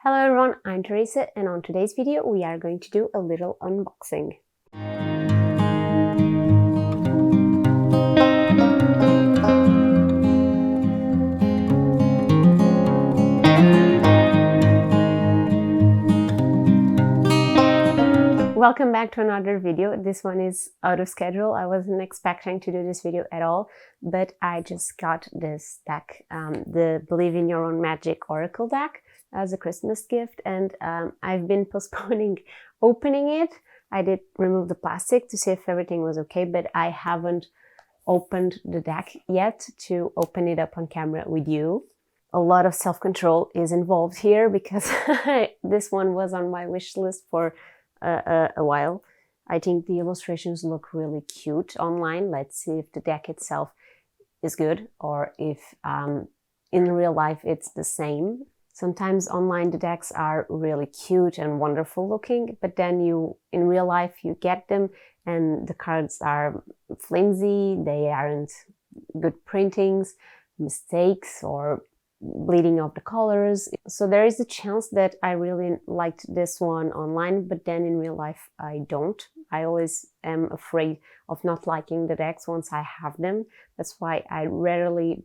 Hello everyone, I'm Teresa, and on today's video we are going to do a little unboxing. Welcome back to another video. This one is out of schedule. I wasn't expecting to do this video at all, but I just got this deck, the Believe in Your Own Magic Oracle deck, as a Christmas gift, and I've been postponing opening it. I did remove the plastic to see if everything was okay, but I haven't opened the deck yet to open it up on camera with you. A lot of self-control is involved here because this one was on my wish list for a while. I think the illustrations look really cute online. Let's see if the deck itself is good or if in real life it's the same. Sometimes online the decks are really cute and wonderful looking, but then in real life you get them and the cards are flimsy, they aren't good printings, mistakes or bleeding of the colors. So there is a chance that I really liked this one online, but then in real life I don't. I always am afraid of not liking the decks once I have them. That's why I rarely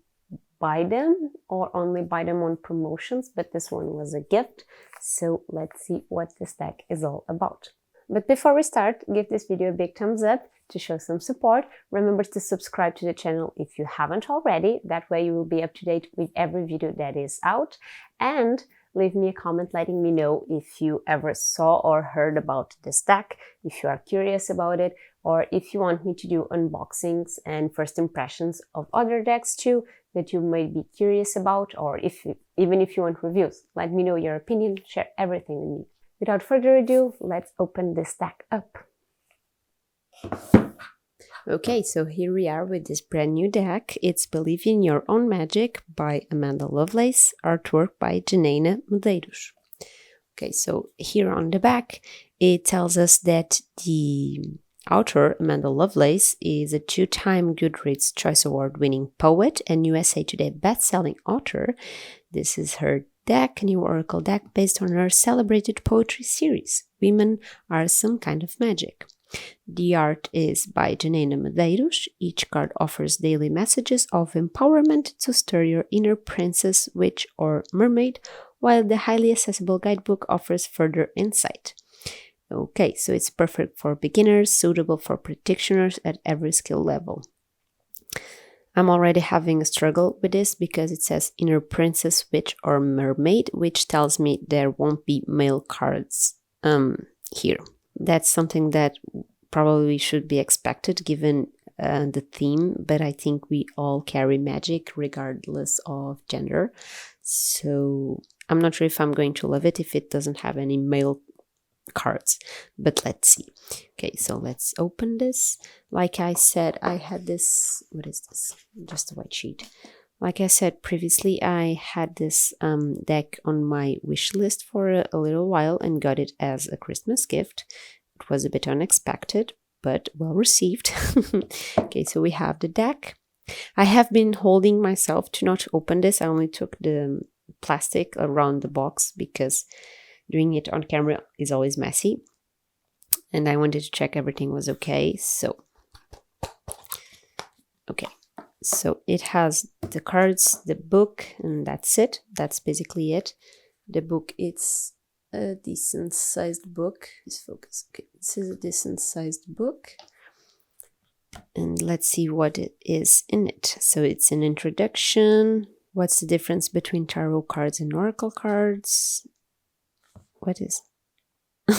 buy them or only buy them on promotions, but this one was a gift. So let's see what this deck is all about. But before we start, give this video a big thumbs up to show some support. Remember to subscribe to the channel if you haven't already. That way you will be up to date with every video that is out. And leave me a comment letting me know if you ever saw or heard about this deck, if you are curious about it, or if you want me to do unboxings and first impressions of other decks too that you might be curious about, or even if you want reviews. Let me know your opinion, share everything with me. Without further ado, let's open this deck up. Okay, so here we are with this brand new deck. It's Believe in Your Own Magic by Amanda Lovelace, artwork by Janaina, Medeiros. Okay, so here on the back, it tells us that the author, Amanda Lovelace, is a two-time Goodreads Choice Award-winning poet and USA Today best-selling author. This is her deck, new oracle deck based on her celebrated poetry series, Women Are Some Kind of Magic. The art is by Janaina Medeiros. Each card offers daily messages of empowerment to stir your inner princess, witch, or mermaid, while the highly accessible guidebook offers further insight. Okay, so it's perfect for beginners, suitable for practitioners at every skill level. I'm already having a struggle with this because it says inner princess, witch, or mermaid, which tells me there won't be male cards here. That's something that probably should be expected given the theme, but I think we all carry magic regardless of gender. So I'm not sure if I'm going to love it if it doesn't have any male cards, but let's see. Okay, so let's open this. Like I said, I had this, what is this? Just a white sheet. Like I said previously, I had this deck on my wish list for a little while and got it as a Christmas gift. It was a bit unexpected, but well received. Okay, so we have the deck. I have been holding myself to not open this. I only took the plastic around the box because doing it on camera is always messy. And I wanted to check everything was okay. So, okay. So it has the cards, the book, and that's it. That's basically it. The book, it's a decent sized book. Let's focus. Okay, this is a decent sized book. And let's see what it is in it. So it's an introduction. What's the difference between tarot cards and oracle cards? What is?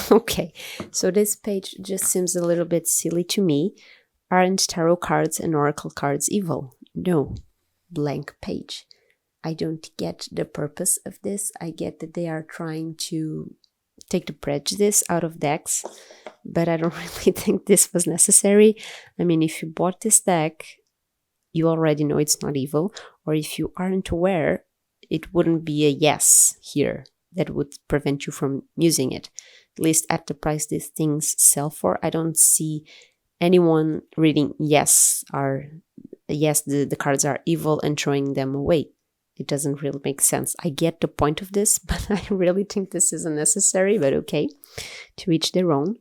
Okay, so this page just seems a little bit silly to me. Aren't tarot cards and oracle cards evil? No. Blank page. I don't get the purpose of this. I get that they are trying to take the prejudice out of decks, but I don't really think this was necessary. I mean, if you bought this deck, you already know it's not evil, or if you aren't aware, it wouldn't be a yes here that would prevent you from using it. At least at the price these things sell for, I don't see anyone reading yes, the cards are evil and throwing them away. it doesn't really make sense. I get the point of this, but I really think this is unnecessary, but okay, to each their own.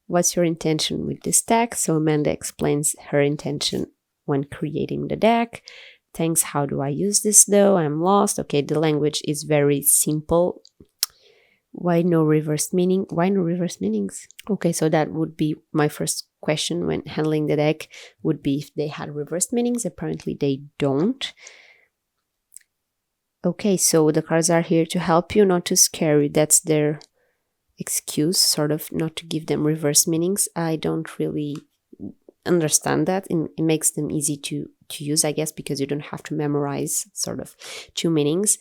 What's your intention with this deck? So Amanda explains her intention when creating the deck. Thanks, how do I use this though? I'm lost. Okay, the language is very simple. Why no reverse meaning? Why no reverse meanings? Okay, so that would be my first question when handling the deck, would be if they had reverse meanings. Apparently they don't. Okay, so the cards are here to help you, not to scare you. That's their excuse, sort of, not to give them reverse meanings. I don't really understand that. It makes them easy to use, I guess, because you don't have to memorize sort of two meanings.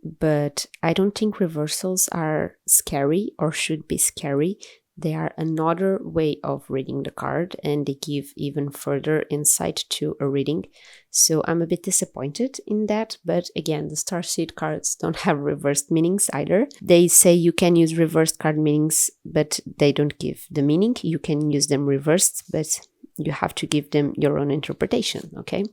But I don't think reversals are scary or should be scary. They are another way of reading the card, and they give even further insight to a reading. So I'm a bit disappointed in that, but again, the starseed cards don't have reversed meanings either. They say you can use reversed card meanings, but they don't give the meaning. You can use them reversed, but you have to give them your own interpretation, okay?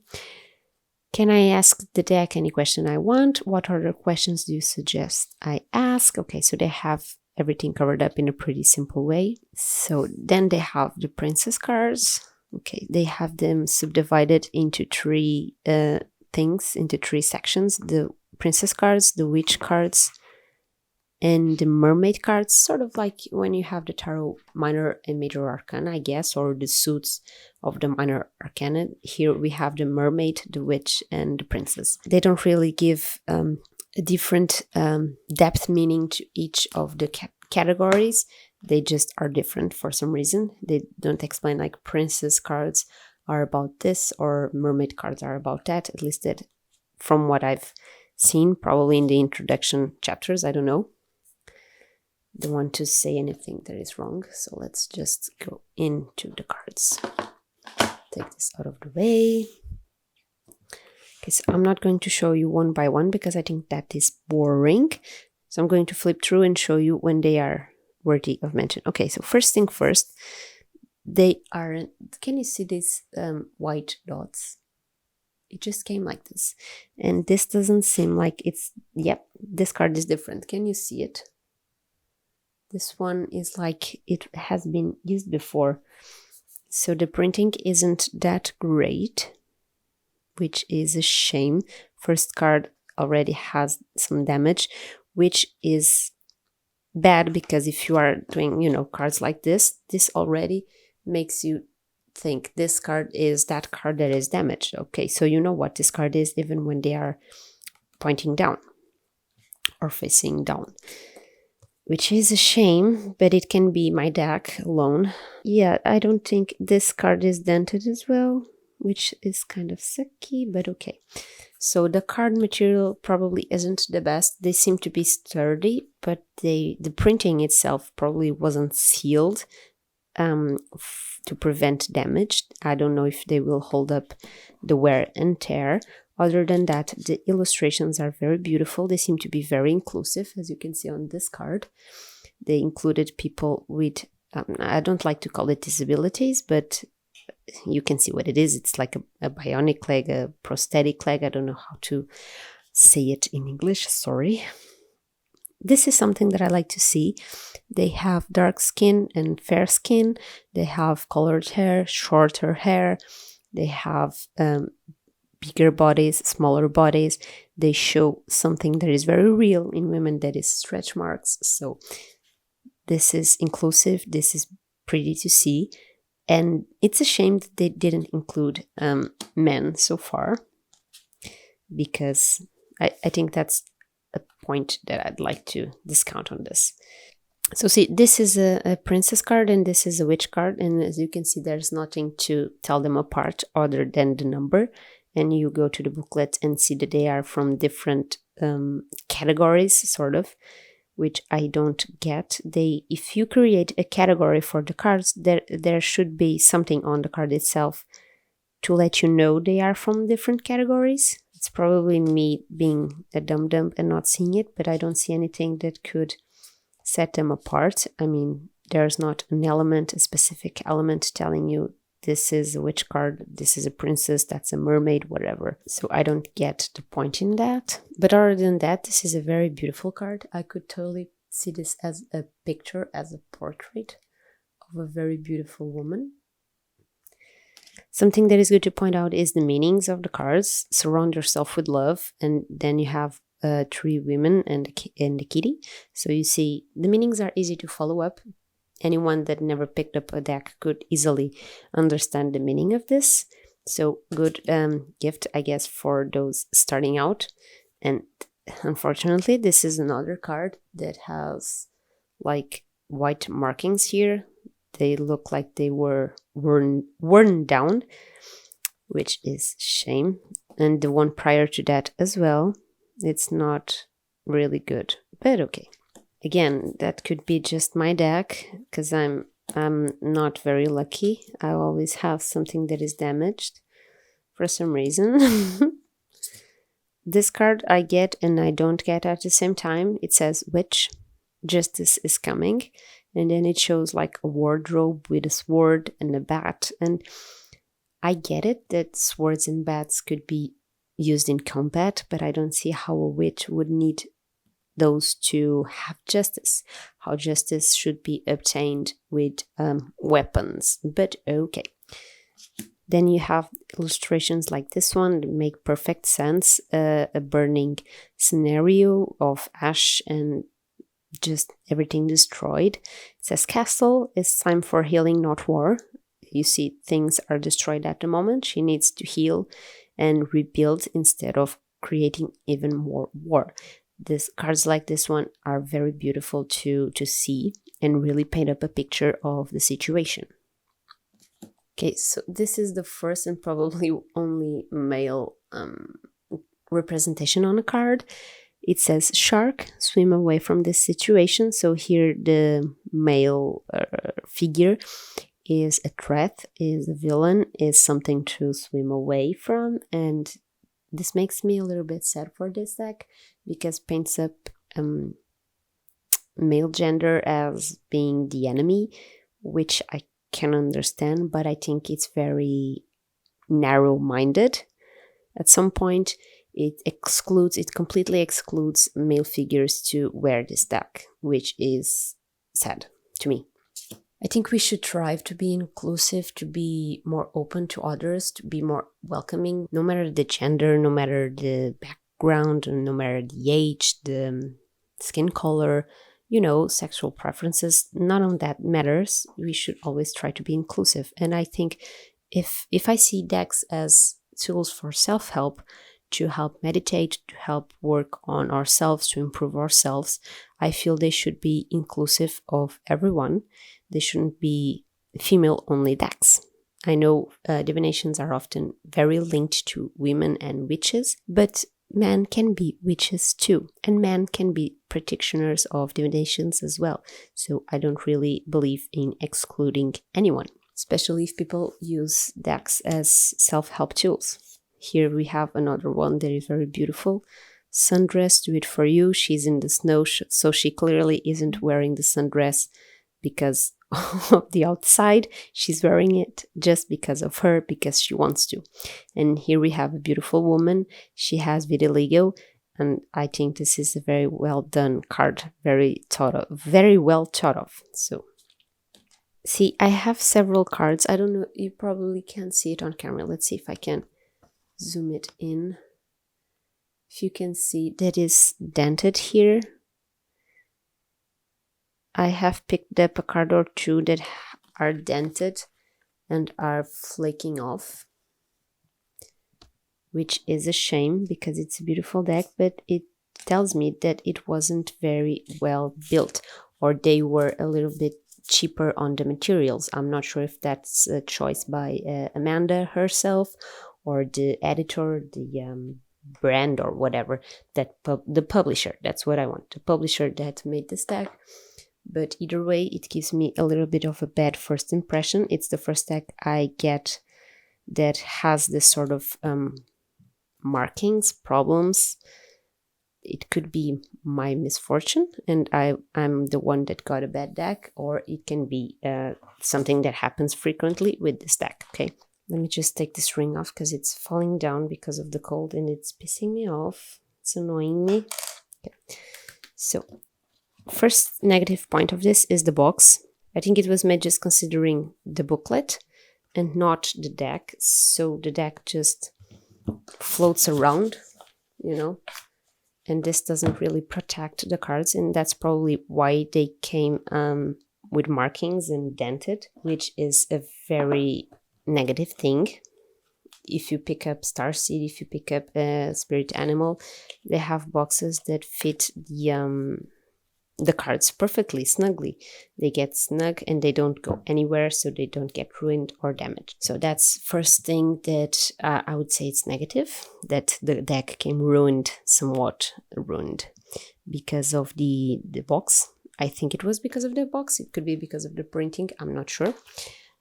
Can I ask the deck any question I want? What other questions do you suggest I ask? Okay, so they have everything covered up in a pretty simple way. So then they have the princess cards. Okay, they have them subdivided into three things, into three sections. The princess cards, the witch cards, and the mermaid cards, sort of like when you have the tarot minor and major arcana, I guess, or the suits of the minor arcana. Here we have the mermaid, the witch, and the princess. They don't really give a different depth meaning to each of the categories. They just are different for some reason. They don't explain like princess cards are about this or mermaid cards are about that, at least that from what I've seen, probably in the introduction chapters, I don't know. Don't want to say anything that is wrong, so let's just go into the cards. Take this out of the way. Okay, so I'm not going to show you one by one because I think that is boring. So I'm going to flip through and show you when they are worthy of mention. Okay, so first thing first, they are, can you see these white dots? It just came like this. And this doesn't seem like it's, yep, this card is different. Can you see it? This one is like it has been used before. So the printing isn't that great, which is a shame. First card already has some damage, which is bad because if you are doing, you know, cards like this already makes you think this card is that card that is damaged. Okay, so you know what this card is even when they are pointing down or facing down, which is a shame, but it can be my deck alone. Yeah, I don't think this card is dented as well, which is kind of sucky, but okay. So the card material probably isn't the best. They seem to be sturdy, but the printing itself probably wasn't sealed to prevent damage. I don't know if they will hold up the wear and tear. Other than that, the illustrations are very beautiful. They seem to be very inclusive, as you can see on this card. They included people with, I don't like to call it disabilities, but you can see what it is. It's like a bionic leg, a prosthetic leg. I don't know how to say it in English, sorry. This is something that I like to see. They have dark skin and fair skin. They have colored hair, shorter hair. They have bigger bodies, smaller bodies. They show something that is very real in women, that is stretch marks. So this is inclusive. This is pretty to see. And it's a shame that they didn't include men so far, because I think that's a point that I'd like to discount on this. So see, this is a princess card and this is a witch card. And as you can see, there's nothing to tell them apart other than the number. And you go to the booklet and see that they are from different categories, sort of, which I don't get. If you create a category for the cards, there should be something on the card itself to let you know they are from different categories. It's probably me being a dum-dum and not seeing it, but I don't see anything that could set them apart. I mean, there's not an element, a specific element telling you this is a witch card, this is a princess, that's a mermaid, whatever. So I don't get the point in that. But other than that, this is a very beautiful card. I could totally see this as a picture, as a portrait of a very beautiful woman. Something that is good to point out is the meanings of the cards. Surround yourself with love, and then you have 3 women and the kitty. So you see the meanings are easy to follow up. Anyone that never picked up a deck could easily understand the meaning of this. So good gift, I guess, for those starting out. And unfortunately, this is another card that has like white markings here. They look like they were worn down, which is shame. And the one prior to that as well, it's not really good, but okay. Again, that could be just my deck, because I'm not very lucky. I always have something that is damaged for some reason. This card I get and I don't get at the same time. It says witch, justice is coming. And then it shows like a wardrobe with a sword and a bat. And I get it that swords and bats could be used in combat, but I don't see how a witch would need those to have justice. How justice should be obtained with weapons. But okay. Then you have illustrations like this one that make perfect sense. A burning scenario of ash and just everything destroyed. It says castle, it's time for healing, not war. You see things are destroyed at the moment. She needs to heal and rebuild instead of creating even more war. These cards like this one are very beautiful to see and really paint up a picture of the situation. Okay, so this is the first and probably only male representation on a card. It says shark, swim away from this situation. So here the male figure is a threat, is a villain, is something to swim away from. And this makes me a little bit sad for this deck, because paints up male gender as being the enemy, which I can understand, but I think it's very narrow-minded. At some point, it completely excludes male figures to wear this deck, which is sad to me. I think we should strive to be inclusive, to be more open to others, to be more welcoming, no matter the gender, no matter the background, no matter the age, the skin color, sexual preferences. None of that matters. We should always try to be inclusive. And I think if I see decks as tools for self-help, to help meditate, to help work on ourselves, to improve ourselves, I feel they should be inclusive of everyone. They shouldn't be female-only decks. I know divinations are often very linked to women and witches, but men can be witches too, and men can be practitioners of divinations as well. So I don't really believe in excluding anyone, especially if people use decks as self-help tools. Here we have another one that is very beautiful. Sundress, do it for you. She's in the snow, so she clearly isn't wearing the sundress because of the outside. She's wearing it just because of her, because she wants to. And here we have a beautiful woman. She has vitiligo, and I think this is a very well done card, very well thought of. So, see, I have several cards. I don't know, you probably can't see it on camera. Let's see if I can zoom it in. If you can see, that is dented here. I have picked up a card or two that are dented and are flaking off, which is a shame because it's a beautiful deck, but it tells me that it wasn't very well built, or they were a little bit cheaper on the materials. I'm not sure if that's a choice by Amanda herself, or the editor, the brand, or whatever, that the publisher, that's what I want, the publisher that made this deck. But either way, it gives me a little bit of a bad first impression. It's the first deck I get that has this sort of markings, problems. it could be my misfortune and I'm the one that got a bad deck, or it can be something that happens frequently with this deck. Okay, let me just take this ring off because it's falling down because of the cold and it's pissing me off. It's annoying me. Okay. So first negative point of this is the box. I think it was made just considering the booklet and not the deck. So the deck just floats around, you know, and this doesn't really protect the cards, and that's probably why they came with markings and dented, which is a very negative thing. If you pick up Starseed, if you pick up a Spirit Animal, they have boxes that fit the cards perfectly, snugly. They get snug and they don't go anywhere, so they don't get ruined or damaged. So that's first thing that I would say it's negative, that the deck came somewhat ruined because of the box. I think it was because of the box. It could be because of the printing. I'm not sure.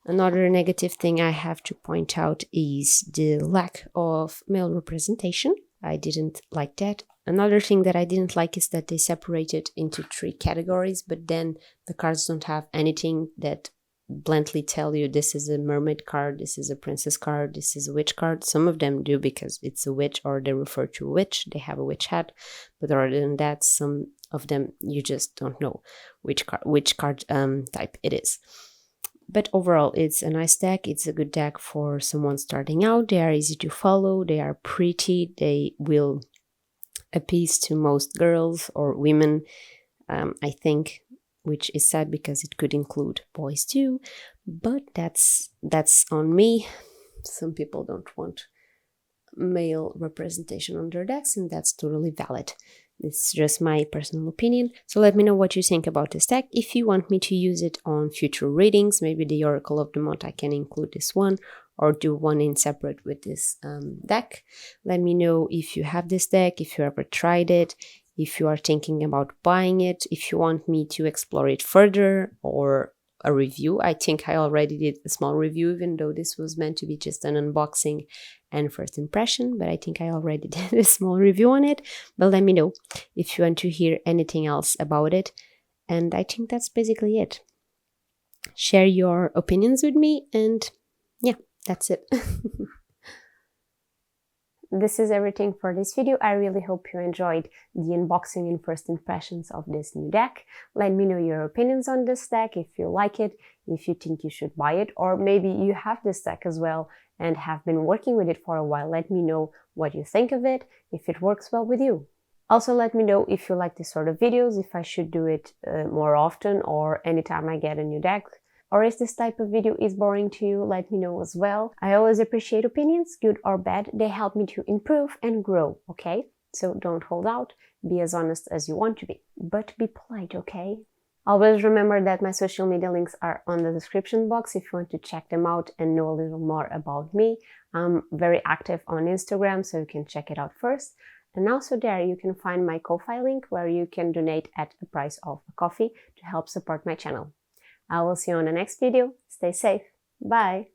Another negative thing I have to point out is the lack of male representation. I didn't like that. Another thing that I didn't like is that they separated into 3 categories, but then the cards don't have anything that bluntly tell you this is a mermaid card, this is a princess card, this is a witch card. Some of them do because it's a witch or they refer to a witch, they have a witch hat, but other than that, some of them you just don't know which card type it is. But overall, it's a nice deck. It's a good deck for someone starting out. They are easy to follow, they are pretty, they will appease to most girls or women, I think, which is sad because it could include boys too, but that's on me. Some people don't want male representation on their decks, and that's totally valid. It's just my personal opinion. So let me know what you think about this deck. If you want me to use it on future readings, maybe the Oracle of the Month, I can include this one or do one in separate with this deck. Let me know if you have this deck, if you ever tried it, if you are thinking about buying it, if you want me to explore it further or a review. I think I already did a small review, even though this was meant to be just an unboxing and first impression, but I think I already did a small review on it. But let me know if you want to hear anything else about it. And I think that's basically it. Share your opinions with me, and yeah, that's it. This is everything for this video. I really hope you enjoyed the unboxing and first impressions of this new deck. Let me know your opinions on this deck, if you like it, if you think you should buy it, or maybe you have this deck as well and have been working with it for a while. Let me know what you think of it, if it works well with you. Also, let me know if you like this sort of videos, if I should do it more often or anytime I get a new deck. Or if this type of video is boring to you, let me know as well. I always appreciate opinions, good or bad. They help me to improve and grow, okay? So don't hold out. Be as honest as you want to be. But be polite, okay? Always remember that my social media links are on the description box if you want to check them out and know a little more about me. I'm very active on Instagram, so you can check it out first. And also there you can find my Ko-Fi link where you can donate at a price of a coffee to help support my channel. I will see you on the next video. Stay safe. Bye.